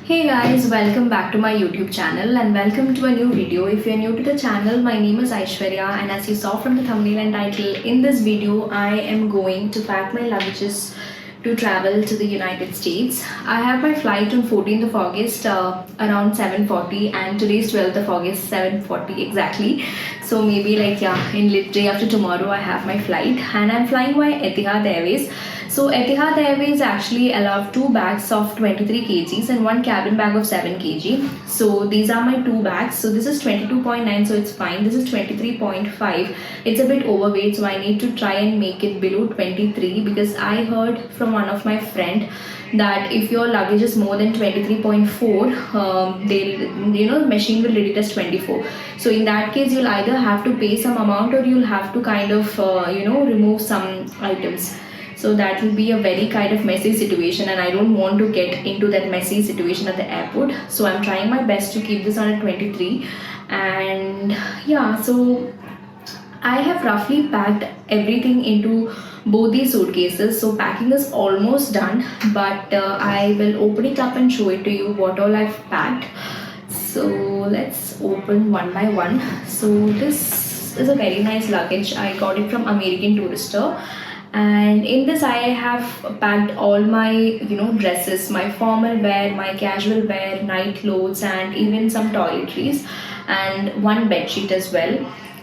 Hey guys, welcome back to my YouTube channel and welcome to a new video. If you're new to the channel, my name is Aishwarya and as you saw from the thumbnail and title, in this video I am going to pack my luggages to travel to the United States. I have my flight on 14th of August around 7:40 and today's 12th of August 7:40 exactly. So maybe in day after tomorrow I have my flight and I'm flying by Etihad Airways. So Etihad Airways actually allow two bags of 23 kgs and one cabin bag of 7 kg. So these are my two bags. So this is 22.9, so it's fine. This is 23.5. It's a bit overweight, so I need to try and make it below 23 because I heard from one of my friend that if your luggage is more than 23.4, the machine will read it as 24. So in that case, you'll either have to pay some amount or you'll have to kind of remove some items. So that will be a very kind of messy situation and I don't want to get into that messy situation at the airport. So I'm trying my best to keep this on a 23. And yeah, so I have roughly packed everything into both these suitcases. So packing is almost done, but I will open it up and show it to you what all I've packed. So let's open one by one. So this is a very nice luggage. I got it from American Tourister. And in this I have packed all my dresses, my formal wear, my casual wear, night clothes and even some toiletries and one bed sheet as well.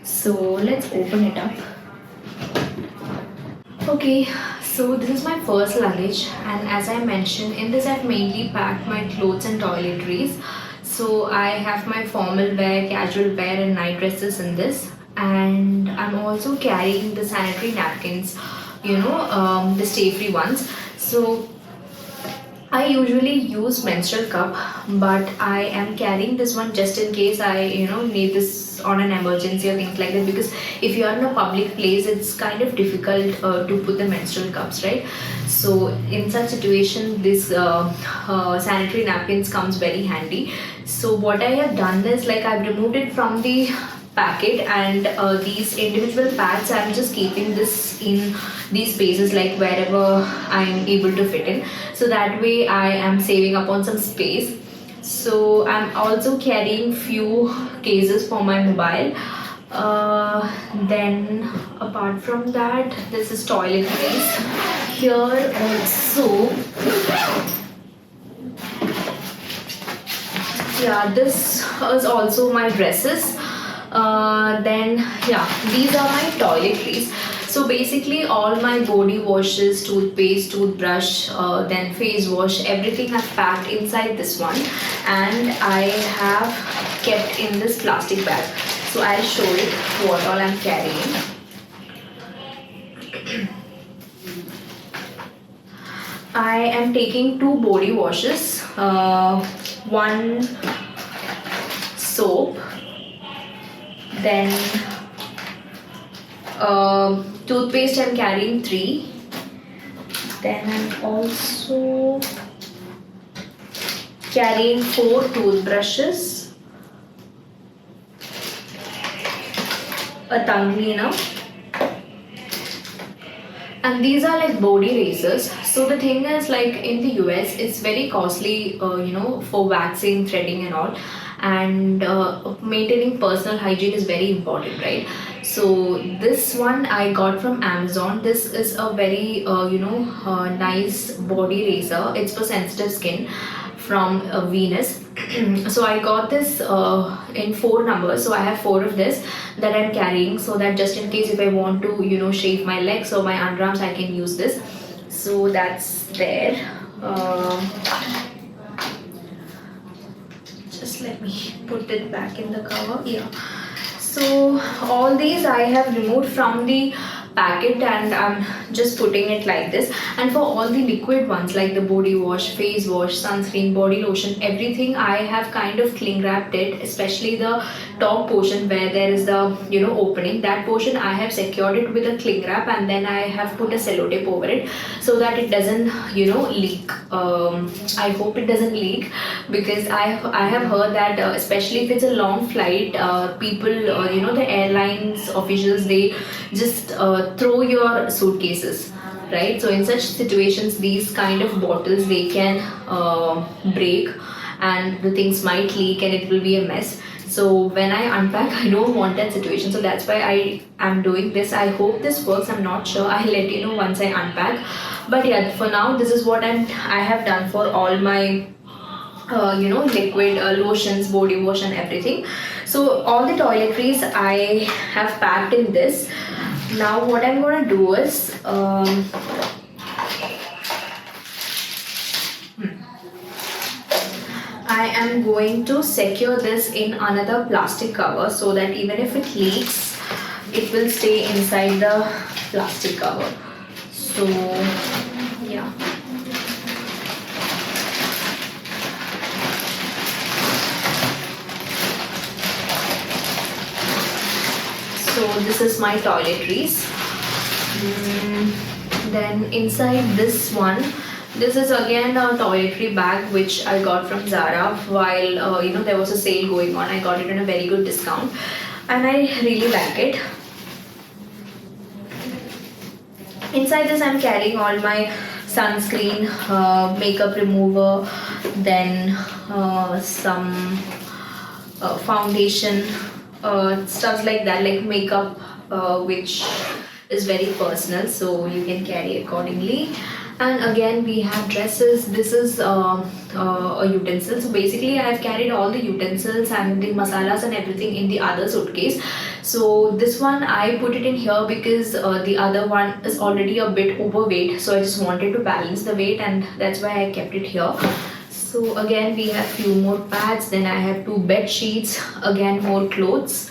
So let's open it up. Okay, so this is my first luggage and as I mentioned, in this I've mainly packed my clothes and toiletries. So I have my formal wear, casual wear and night dresses in this, and I'm also carrying the sanitary napkins, the stay free ones. So I usually use menstrual cup, but I am carrying this one just in case I need this on an emergency or things like that, because if you are in a public place it's kind of difficult to put the menstrual cups, right? So in such situation this sanitary napkins comes very handy. So what I have done is I've removed it from the packet and these individual pads I'm just keeping this in these spaces wherever I'm able to fit in, so that way I am saving up on some space. So I'm also carrying few cases for my mobile. Then apart from that, this is toiletries. Here also, yeah, this is also my dresses. Then yeah, these are my toiletries. So basically all my body washes, toothpaste, toothbrush, then face wash, everything I've packed inside this one and I have kept in this plastic bag. So I'll show it what all I'm carrying. I am taking two body washes, one soap, then toothpaste I'm carrying 3. Then I'm also carrying 4 toothbrushes, a tongue cleaner, and these are like body razors. So the thing is, in the US it's very costly for waxing, threading and all, and maintaining personal hygiene is very important, right? So this one I got from Amazon. This is a very nice body razor. It's for sensitive skin from Venus. So I got this in 4 numbers, so I have 4 of this that I'm carrying, so that just in case if I want to shave my legs or my underarms I can use this. So that's there. Just let me put it back in the cover. Yeah, so all these I have removed from the packet and I'm just putting it like this. And for all the liquid ones like the body wash, face wash, sunscreen, body lotion, everything I have kind of cling wrapped it, especially the top portion where there is the opening. That portion I have secured it with a cling wrap and then I have put a sellotape over it so that it doesn't leak. I hope it doesn't leak, because I have heard that especially if it's a long flight, people the airlines officials, they just throw your suitcases, right? So in such situations these kind of bottles they can break and the things might leak and it will be a mess. So when I unpack, I don't want that situation. So that's why I am doing this. I hope this works. I'm not sure. I'll let you know once I unpack. But yeah, for now, this is what I have done for all my liquid lotions, body wash and everything. So all the toiletries I have packed in this. Now what I'm gonna do is I am going to secure this in another plastic cover so that even if it leaks, it will stay inside the plastic cover. So yeah. So this is my toiletries. Then inside this one, this is again a toiletry bag which I got from Zara while there was a sale going on. I got it on a very good discount and I really like it. Inside this I'm carrying all my sunscreen, makeup remover, then some foundation, stuff like that, like makeup which is very personal, so you can carry accordingly. And again we have dresses. This is a utensil. So basically I have carried all the utensils and the masalas and everything in the other suitcase. So this one I put it in here because the other one is already a bit overweight, so I just wanted to balance the weight and that's why I kept it here. So again we have few more pads, then I have 2 bed sheets, again more clothes.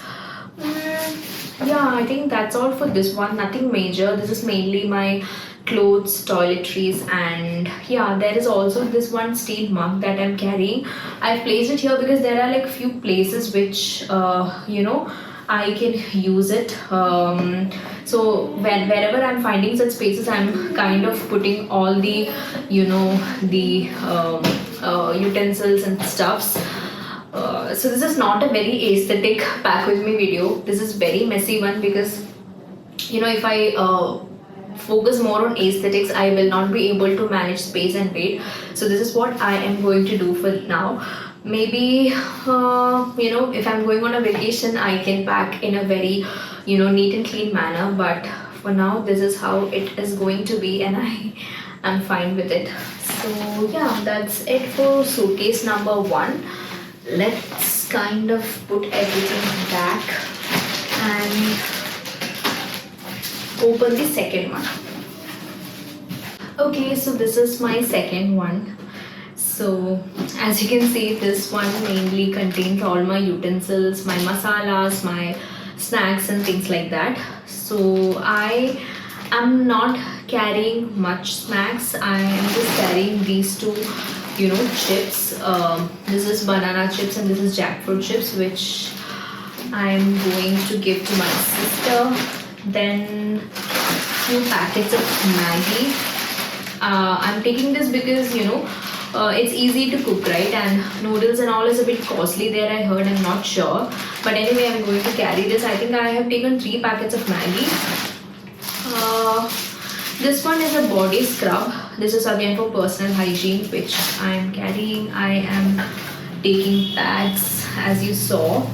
Yeah, I think that's all for this one. Nothing major. This is mainly my clothes, toiletries, and yeah, there is also this one steel mug that I'm carrying. I've placed it here because there are like few places which I can use it. So wherever I'm finding such spaces, I'm kind of putting all the utensils and stuffs. So this is not a very aesthetic pack with me video. This is very messy one because if I focus more on aesthetics, I will not be able to manage space and weight. So this is what I am going to do for now. Maybe if I'm going on a vacation, I can pack in a very neat and clean manner, but for now this is how it is going to be and I am fine with it. So yeah, that's it for suitcase number 1. Let's kind of put everything back and open the second one. Okay, so this is my second one. So as you can see, this one mainly contains all my utensils, my masalas, my snacks and things like that. So I am not carrying much snacks. I am just carrying these 2 chips. This is banana chips and this is jackfruit chips, which I'm going to give to my sister. Then few packets of Maggi. I'm taking this because it's easy to cook, right? And noodles and all is a bit costly there, I heard. I'm not sure, but anyway I'm going to carry this. I think I have taken 3 packets of Maggi. This one is a body scrub. This is again for personal hygiene, which I am carrying. I am taking pads as you saw.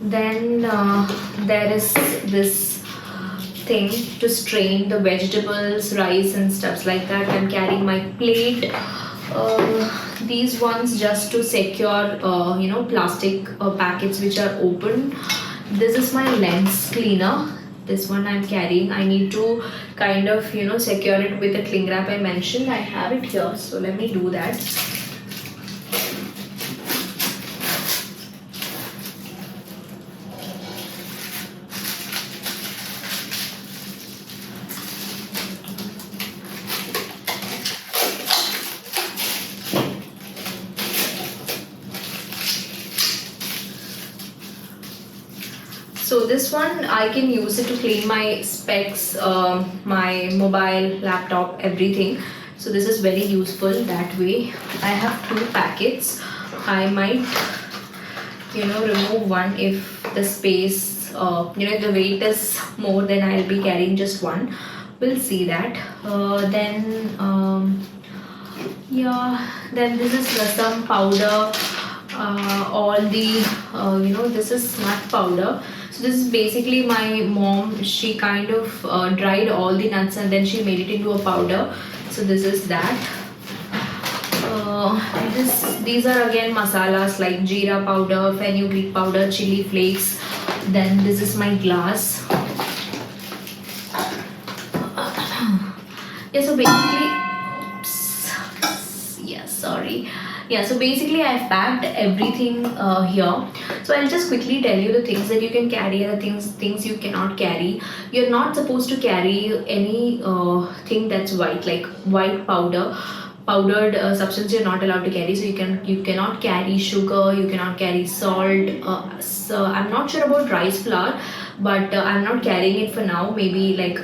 Then there is this thing to strain the vegetables, rice and stuff like that. I'm carrying my plate. These ones just to secure plastic packets which are open. This is my lens cleaner. This one I'm carrying. I need to kind of secure it with the cling wrap I mentioned. I have it here, so let me do that. So this one I can use it to clean my specs, my mobile, laptop, everything. So this is very useful that way. I have 2 packets. I might remove one if the space, if the weight is more, then I'll be carrying just one. We'll see that. Then Yeah, then this is rasam powder, all the this is nut powder. So this is basically my mom, she kind of dried all the nuts and then she made it into a powder. So this is that. These are again masalas like jeera powder, fenugreek powder, chili flakes. Then this is my glass. Yeah, so basically, oops, yeah, sorry. Yeah, so basically I've packed everything here. So I'll just quickly tell you the things that you can carry and the things you cannot carry. You're not supposed to carry any thing that's white, like white powdered substance you're not allowed to carry. So you cannot carry sugar, you cannot carry salt. So I'm not sure about rice flour, but I'm not carrying it for now. Maybe like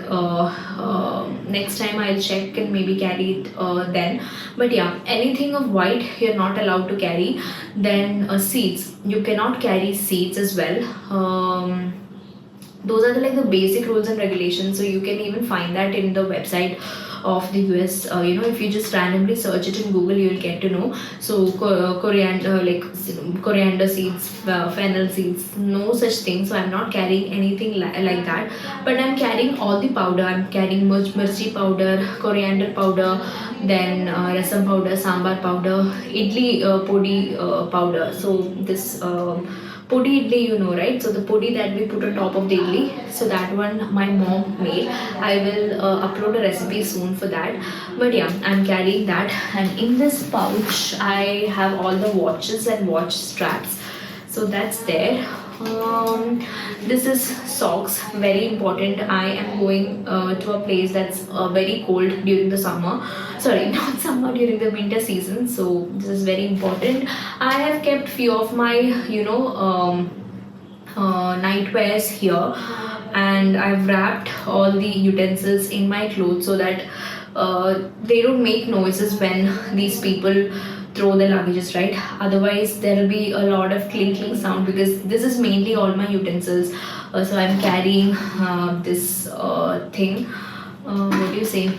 next time I'll check and maybe carry it then. But yeah, anything of white you're not allowed to carry. Then seeds, you cannot carry seeds as well. Those are like the basic rules and regulations. So you can even find that in the website of the US. If you just randomly search it in Google, you'll get to know. So coriander, like coriander seeds, fennel seeds, no such thing. So I'm not carrying anything like that. But I'm carrying all the powder. I'm carrying mirchi powder, coriander powder, then rasam powder, sambar powder, idli podi powder. So this. Podi idli, right? So the podi that we put on top of the idli, so that one my mom made. I will upload a recipe soon for that. But yeah, I'm carrying that, and in this pouch I have all the watches and watch straps. So that's there. This is socks, very important. I am going to a place that's very cold during the summer. Sorry, not summer, during the winter season. So this is very important. I have kept few of my nightwears here, and I've wrapped all the utensils in my clothes so that they don't make noises when these people throw the luggages, right? Otherwise there will be a lot of clinking sound, because this is mainly all my utensils. So I'm carrying this thing, what do you say,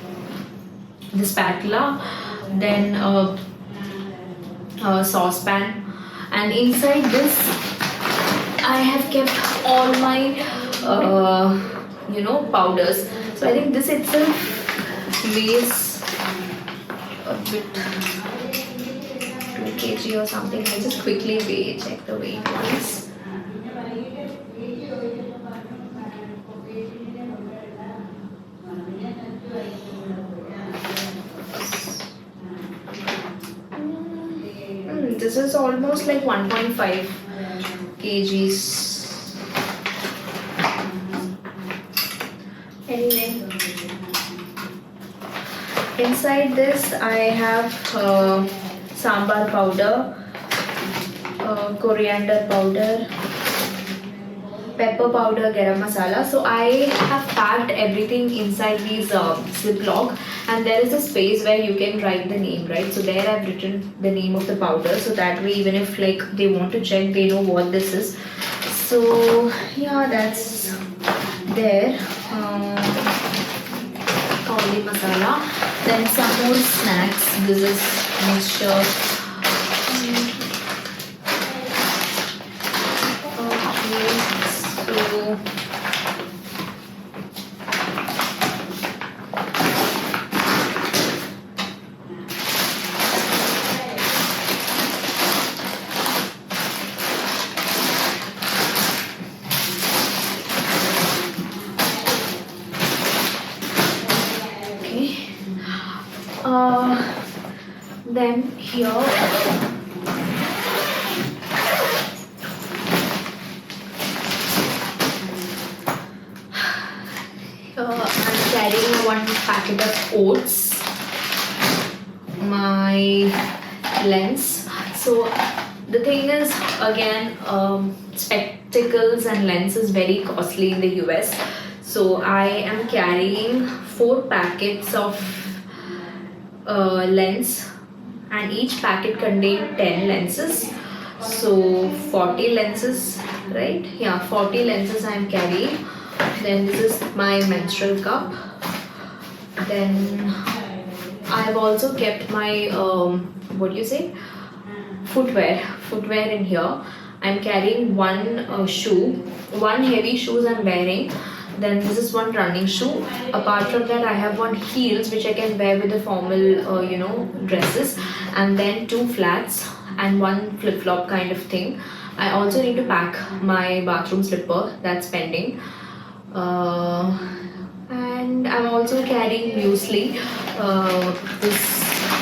this spatula, then saucepan, and inside this I have kept all my powders. So I think this itself weighs a bit, 2 kg or something. I just quickly check the weight once. This is almost like 1.5 kgs. Anyway, inside this I have sambar powder, coriander powder, pepper powder, garam masala. So I have packed everything inside these ziploc, and there is a space where you can write the name, right? So there I've written the name of the powder, so that way even if like they want to check, they know what this is. So yeah, that's there. Kauli masala. Then some more snacks. This is mixture. Then here I'm carrying one packet of oats, my lens. So the thing is, again, spectacles and lens is very costly in the US. So I am carrying 4 packets of lens, and each packet contains 10 lenses. So 40 lenses, right? Yeah, 40 lenses I am carrying. Then this is my menstrual cup. Then I've also kept my what do you say, footwear in here. I'm carrying one shoe, one heavy shoes I'm wearing. Then this is one running shoe. Apart from that, I have one heels which I can wear with the formal, dresses, and then two flats and one flip flop kind of thing. I also need to pack my bathroom slipper that's pending. Uh, and I'm also carrying muesli.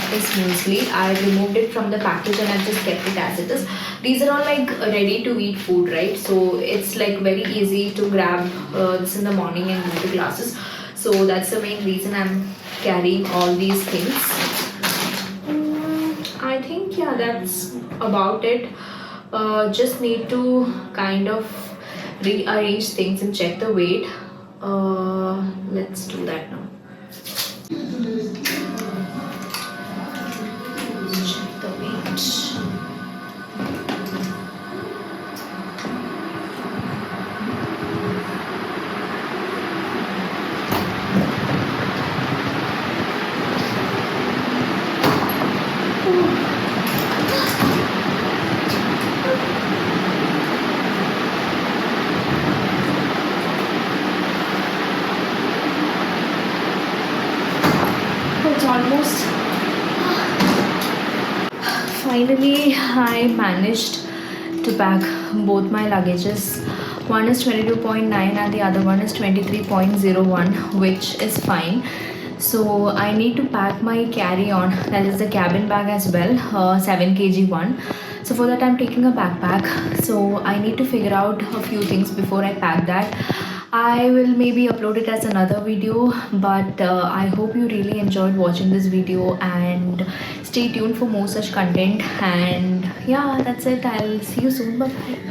This muesli, I removed it from the package and I've just kept it as it is. These are all like ready to eat food, right? So it's like very easy to grab this in the morning and go to classes. So that's the main reason I'm carrying all these things. I think, yeah, that's about it. Just need to kind of rearrange things and check the weight. Let's do that now. Check the weight. It's almost. Finally, I managed to pack both my luggages. One is 22.9 and the other one is 23.01, which is fine. So I need to pack my carry-on, that is the cabin bag as well, 7 kg one. So for that I'm taking a backpack. So I need to figure out a few things before I pack that. I will maybe upload it as another video, but I hope you really enjoyed watching this video, and stay tuned for more such content. And yeah, that's it. I'll see you soon. Bye bye.